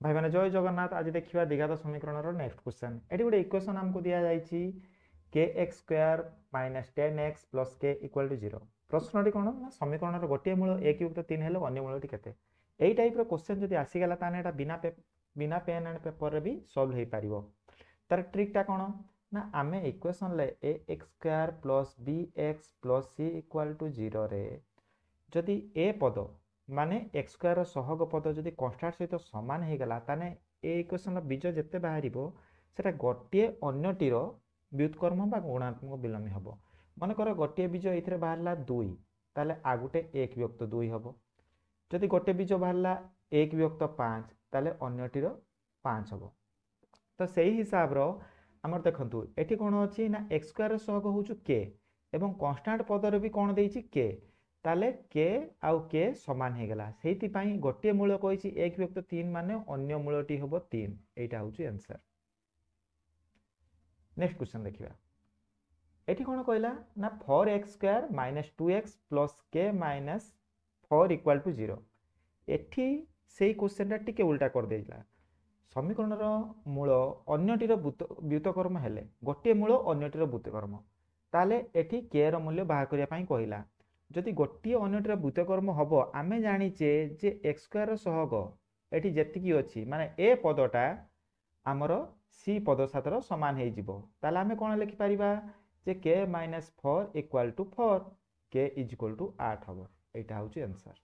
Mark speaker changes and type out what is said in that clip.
Speaker 1: भाई मैंने जय जगन्नाथ। आज देखिए द्विघात समीकरण नेक्स्ट क्वेश्चन। ये गोटे इक्वेशन आमको दि जाइए के x square minus 10x plus के इक्वल टू 0। प्रश्नटी कौन ना समीकरण गोटे मूल एक युक्त 3 हेल्ले अन्य मूलटी केते यही टाइप क्वेश्चन जब आसीगला ताने बिना पेन एंड पेपर रे भी सॉल्व हो पार। तार ट्रिकटा कौन ना आम इक्वेशन ले a x square plus b x plus c equal to 0 रे जदि ए पद माने एक्स स्क्वायर सहग पद जदि कन्स्टांट सहित सामान हो गला ताने ए इक्वेशन बीज जिते बाहर सेटा गोटे अन्यटीर व्युत्कर्म बा गुणात्मक विलोमी हम। मनकर गोटे बीज ये बाहर 2 ताले आ गोटे एक विभक्त 2 हम। जदि गोटे बीज बाहर एक विभक्त 5 ताले अन्यटीर 5 हम। तो सही हिसाब रो आमर देखंतु एठी कोन अछि ना एक्स स्क्वायर सहग होछु के एवं कांस्टेंट पदर भी कोन देइछि के ताले के आउ के समान हे गला सेति पई गोटे मूल कहिछि एक विभक्त 3 माने अन्य मूलटी होबो 3। एटा होछु आंसर। नेक्स्ट क्वेश्चन देखिबा। एठी कोन कहला ना 4x square minus 2x plus के माइनस 4 इक्वल टू 0। एठी सेही क्वेश्चन टा टिके उल्टा कर देइला। समीकरण मूल अन्यटीर व्युत्कर्म हेले गोटे मूल अन्यटीर व्युत्कर्म ताले एठी के रो मूल्य बाहर करिया पई कहिला। जदि गोटे अन्यटीर व्युत्कर्म हम आमे जानिचे जे एक्स स्क्वायर सहग एठी जेतिकी अछि माने ए पदटा आमर सी पद साथर समान हे जिवो ताले आमे कोन लिखि परिबा जे के माइनस 4 इक्वल टू 4 के इज इक्वल टू 8 हम। एटा होची आंसर।